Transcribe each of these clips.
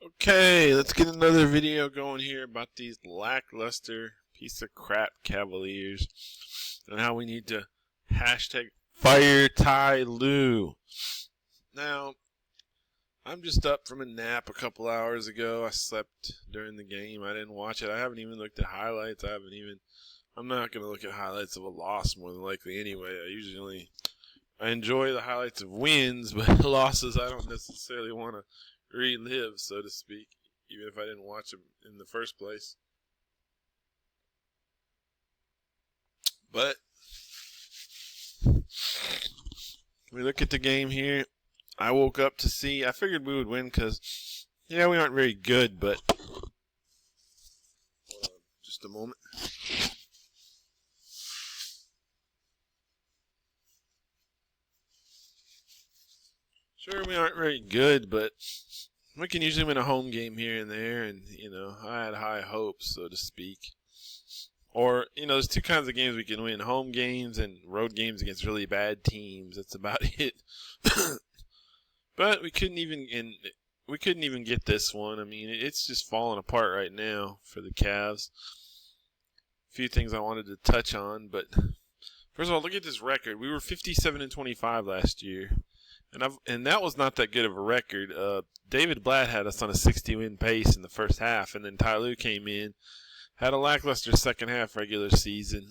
Okay, let's get another video going here about these lackluster piece of crap Cavaliers and how we need to hashtag fire Ty Lue. Now, I'm just up from a nap a couple hours ago. I slept during the game. I didn't watch it. I haven't even looked at highlights. I'm not going to look at highlights of a loss more than likely anyway. I enjoy the highlights of wins, but losses I don't necessarily want to relive, so to speak, even if I didn't watch them in the first place. But we look at the game here. I woke up to see, I figured we would win because, yeah, we aren't very good, but just a moment. Sure, we aren't very good, but we can usually win a home game here and there, and, I had high hopes, so to speak. Or, there's two kinds of games we can win, home games and road games against really bad teams. That's about it. But we couldn't even get this one. I mean, it's just falling apart right now for the Cavs. A few things I wanted to touch on, but first of all, look at this record. We were 57-25 last year. And that was not that good of a record. David Blatt had us on a 60-win pace in the first half, and then Ty Lue came in, had a lackluster second half regular season,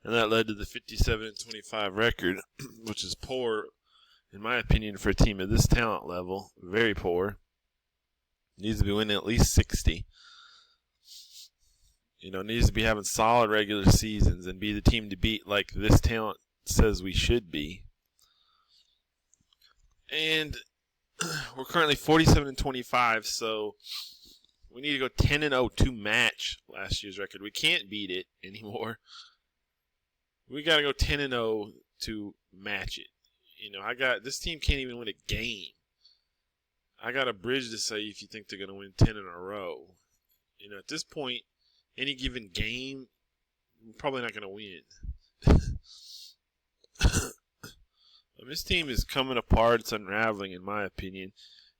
and that led to the 57-25 record, which is poor, in my opinion, for a team at this talent level. Very poor. Needs to be winning at least 60. Needs to be having solid regular seasons and be the team to beat like this talent says we should be. And we're currently 47-25, so we need to go 10-0 to match last year's record. We can't beat it anymore. We got to go 10-0 to match it. This team can't even win a game. I got a bridge to say if you think they're going to win 10 in a row. At this point, any given game, we're probably not going to win. This team is coming apart. It's unraveling, in my opinion.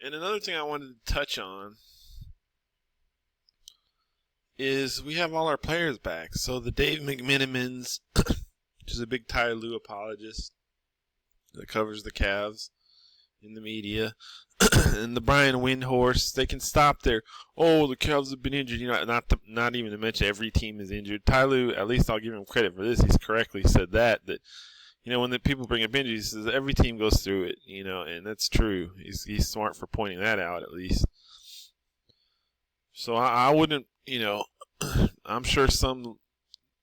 And another thing I wanted to touch on is we have all our players back. So the Dave McMenamins, which is a big Ty Lue apologist that covers the Cavs in the media, and the Brian Windhorst, they can stop there. Oh, the Cavs have been injured. Not even to mention every team is injured. Ty Lue, at least I'll give him credit for this. He's correctly said that when the people bring up injuries, he says every team goes through it, and that's true. He's smart for pointing that out, at least. So I wouldn't, I'm sure some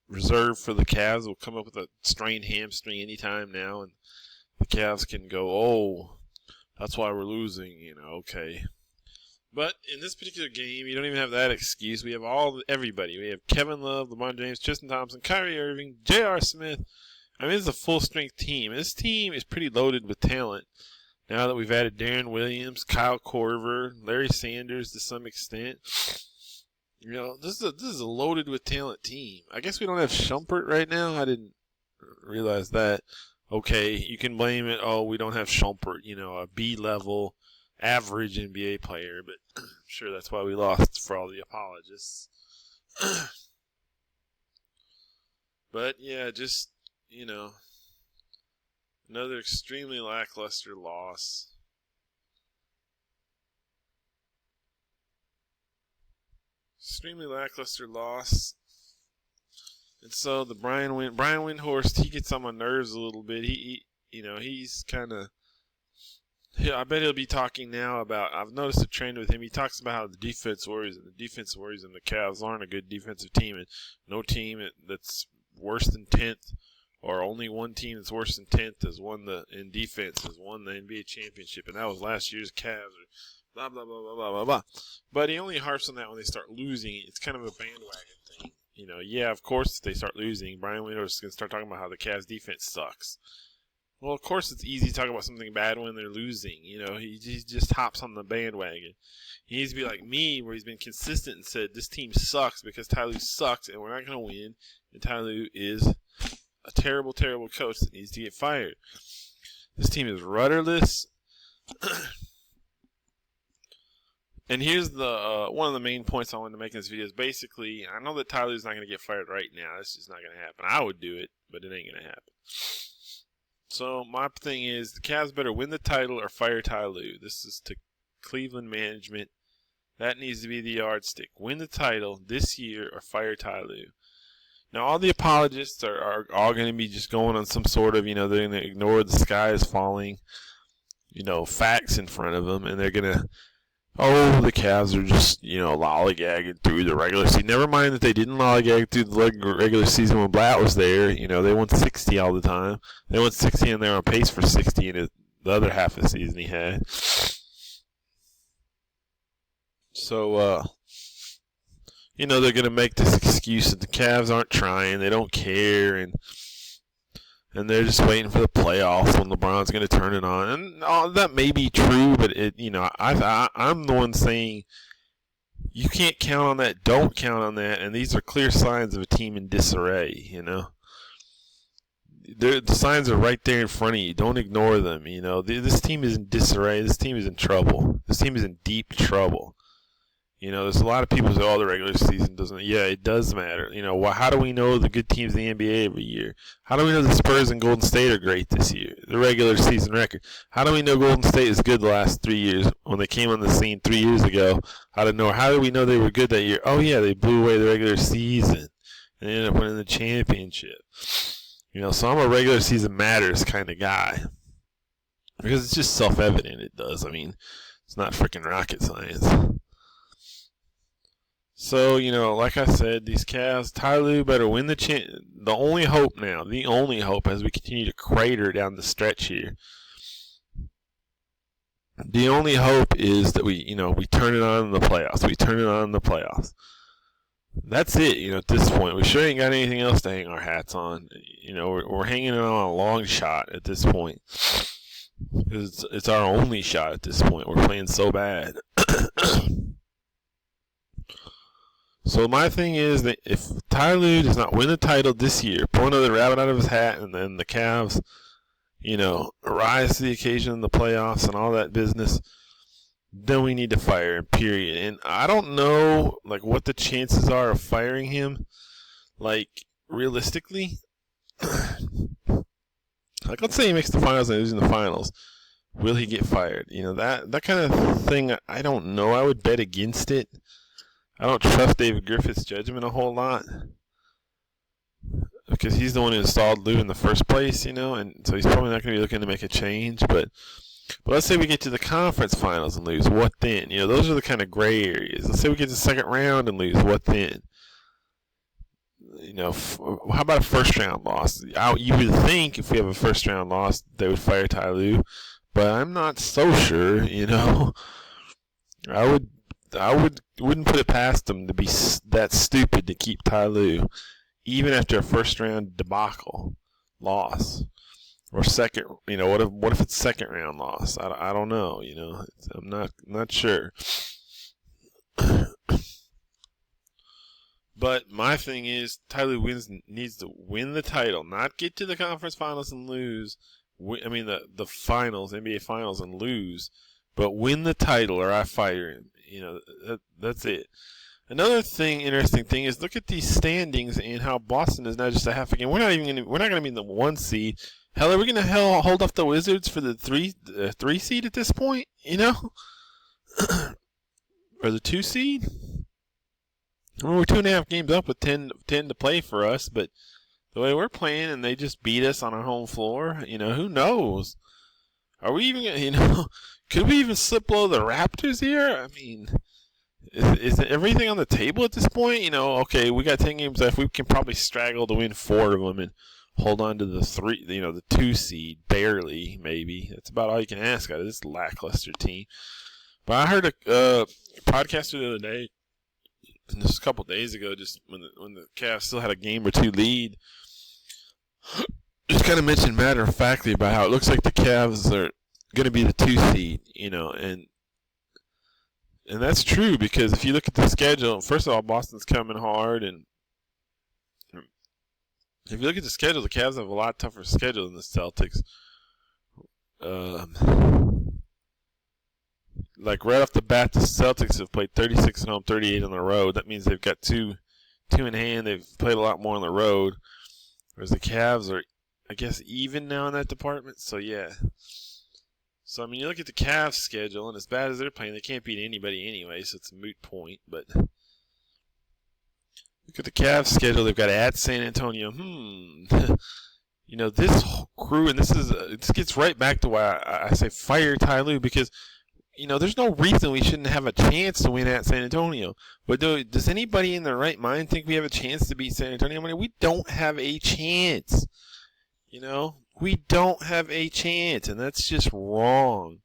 reserve for the Cavs will come up with a strained hamstring anytime now, and the Cavs can go, oh, that's why we're losing, okay. But in this particular game, you don't even have that excuse. We have everybody. We have Kevin Love, LeBron James, Tristan Thompson, Kyrie Irving, J.R. Smith. I mean, it's a full-strength team. This team is pretty loaded with talent now that we've added Darren Williams, Kyle Korver, Larry Sanders to some extent. This is a loaded with talent team. I guess we don't have Shumpert right now. I didn't realize that. Okay, you can blame it. Oh, we don't have Shumpert, a B-level average NBA player. But I'm sure that's why we lost for all the apologists. But, yeah, just... another extremely lackluster loss. And so the Brian Windhorst, he gets on my nerves a little bit. He's kind of... I bet he'll be talking now about... I've noticed a trend with him. He talks about how the defense worries him. The defense worries him. The Cavs aren't a good defensive team. And no team that's worse than 10th, or only one team that's worse than 10th in defense has won the NBA championship, and that was last year's Cavs, or blah, blah, blah, blah, blah, blah, blah. But he only harps on that when they start losing. It's kind of a bandwagon thing. Yeah, of course, if they start losing, Brian Windhorst is going to start talking about how the Cavs defense sucks. Well, of course, it's easy to talk about something bad when they're losing. He just hops on the bandwagon. He needs to be like me, where he's been consistent and said, this team sucks because Ty Lue sucks, and we're not going to win, and Ty Lue is a terrible, terrible coach that needs to get fired. This team is rudderless. And here's the one of the main points I wanted to make in this video is basically, I know that Ty Lue's not going to get fired right now. That's just not going to happen. I would do it, but it ain't going to happen. So my thing is, the Cavs better win the title or fire Ty Lue. This is to Cleveland management. That needs to be the yardstick. Win the title this year or fire Ty Lue. Now, all the apologists are all going to be just going on some sort of, they're going to ignore the sky is falling, facts in front of them, and they're going to, the Cavs are just, lollygagging through the regular season. Never mind that they didn't lollygag through the regular season when Blatt was there. They won 60 all the time. They won 60 and they're on pace for 60 in the other half of the season he had. So, they're going to make this excuse that the Cavs aren't trying, they don't care, and they're just waiting for the playoffs when LeBron's going to turn it on. And that may be true, but I'm the one saying you can't count on that, don't count on that, and these are clear signs of a team in disarray, The signs are right there in front of you. Don't ignore them, This team is in disarray. This team is in trouble. This team is in deep trouble. There's a lot of people who say, the regular season doesn't. Yeah, it does matter. How do we know the good teams in the NBA every year? How do we know the Spurs and Golden State are great this year? The regular season record. How do we know Golden State is good the last 3 years? When they came on the scene 3 years ago, how do we know they were good that year? Oh, yeah, they blew away the regular season and they ended up winning the championship. So I'm a regular season matters kind of guy. Because it's just self-evident it does. I mean, it's not freaking rocket science. So, like I said, these Cavs, Ty Lue better win the The only hope as we continue to crater down the stretch here, the only hope is that we turn it on in the playoffs. That's it, at this point. We sure ain't got anything else to hang our hats on. We're hanging it on a long shot at this point. It's our only shot at this point. We're playing so bad. So my thing is that if Ty Lue does not win the title this year, pull another rabbit out of his hat, and then the Cavs, rise to the occasion in the playoffs and all that business, then we need to fire him, period. And I don't know, what the chances are of firing him, realistically. Let's say he makes the finals and loses the finals. Will he get fired? That kind of thing, I don't know. I would bet against it. I don't trust David Griffith's judgment a whole lot because he's the one who installed Lue in the first place, and so he's probably not going to be looking to make a change. But let's say we get to the conference finals and lose. What then? Those are the kind of gray areas. Let's say we get to the second round and lose. What then? How about a first round loss? You would think if we have a first round loss, they would fire Ty Lue, but I'm not so sure. I wouldn't put it past them to be that stupid to keep Ty Lue, even after a first round debacle loss, or second. What if it's second round loss? I don't know. I'm not sure. But my thing is, Ty Lue needs to win the title, not get to the conference finals and lose. The finals, NBA finals, and lose, but win the title or I fire him. That's it. Another interesting thing is look at these standings and how Boston is now just a half a game. We're not going to be in the 1 seed. Hell, are we going to hold off the Wizards for the 3 seed at this point? Or the 2 seed? We're 2.5 games up with 10 to play for us, but the way we're playing and they just beat us on our home floor, who knows? Are we even, could we even slip below the Raptors here? I mean, is everything on the table at this point? Okay, we got 10 games left. We can probably straggle to win 4 of them and hold on to the 2 seed, barely, maybe. That's about all you can ask out of this lackluster team. But I heard a podcaster the other day, and this was a couple days ago, just when the Cavs still had a game or 2 lead, just kind of mentioned matter-of-factly about how it looks like the Cavs are going to be the 2 seed, and that's true because if you look at the schedule, first of all, Boston's coming hard, and if you look at the schedule, the Cavs have a lot tougher schedule than the Celtics. like right off the bat, the Celtics have played 36 at home, 38 on the road. That means they've got two in hand. They've played a lot more on the road, whereas the Cavs are, I guess, even now in that department. So yeah. So I mean, you look at the Cavs schedule, and as bad as they're playing, they can't beat anybody anyway. So it's a moot point. But look at the Cavs schedule. They've got at San Antonio. You know, this crew, and this gets right back to why I say fire Ty Lue, because, you know, there's no reason we shouldn't have a chance to win at San Antonio. But does anybody in their right mind think we have a chance to beat San Antonio? I mean, we don't have a chance. You know, we don't have a chance, and that's just wrong.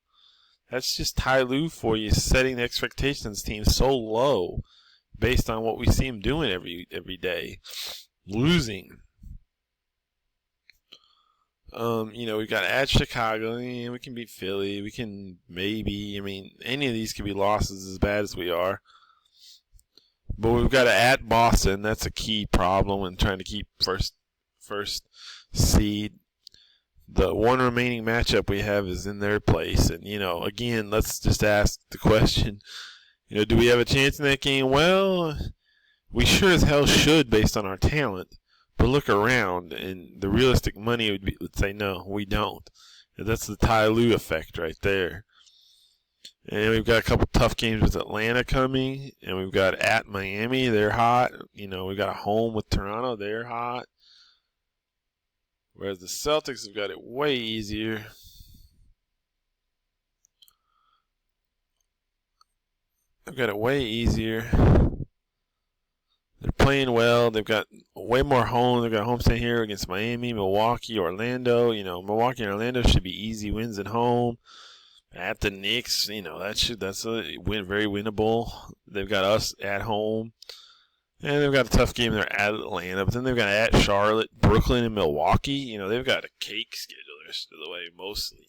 That's just Ty Lue for you, setting the expectations team so low based on what we see him doing every day, losing. You know, we've got at Chicago, we can beat Philly, we can maybe, I mean, any of these could be losses as bad as we are. But we've got at Boston. That's a key problem when trying to keep first seed. The one remaining matchup we have is in their place. And, you know, again, let's just ask the question, you know, do we have a chance in that game? Well, we sure as hell should based on our talent. But look around, and the realistic money would say, no, we don't. And that's the Ty Lue effect right there. And we've got a couple tough games with Atlanta coming, and we've got at Miami. They're hot. You know, we've got a home with Toronto. They're hot. Whereas the Celtics have got it way easier. They've got it way easier. They're playing well. They've got way more home. They've got a homestand here against Miami, Milwaukee, Orlando. You know, Milwaukee and Orlando should be easy wins at home. At the Knicks, you know, that's a win, very winnable. They've got us at home. And they've got a tough game there at Atlanta. But then they've got at Charlotte, Brooklyn, and Milwaukee. You know, they've got a cake schedule the rest of the way, mostly.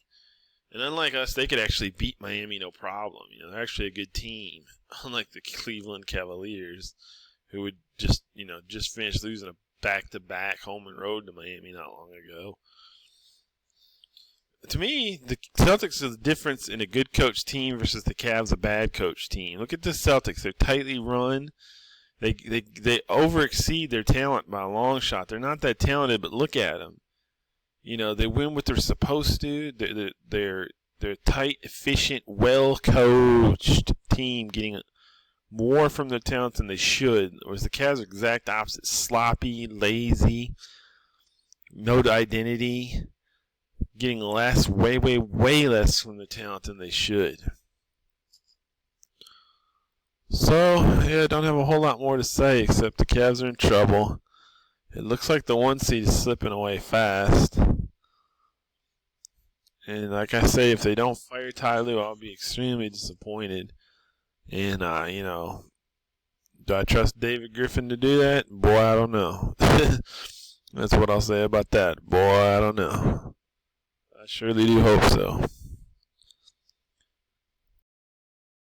And unlike us, they could actually beat Miami no problem. You know, they're actually a good team. Unlike the Cleveland Cavaliers, who would just finish losing a back-to-back home and road to Miami not long ago. To me, the Celtics are the difference in a good coach team versus the Cavs, a bad coach team. Look at the Celtics. They're tightly run. They overexceed their talent by a long shot. They're not that talented, but look at them. You know, they win what they're supposed to. They're a tight, efficient, well-coached team getting more from their talent than they should. Whereas the Cavs are exact opposite. Sloppy, lazy, no identity, getting less, way less from their talent than they should. So, yeah, I don't have a whole lot more to say except the Cavs are in trouble. It looks like the 1 seed is slipping away fast. And like I say, if they don't fire Ty Lue, I'll be extremely disappointed. And, you know, do I trust David Griffin to do that? Boy, I don't know. That's what I'll say about that. Boy, I don't know. I surely do hope so.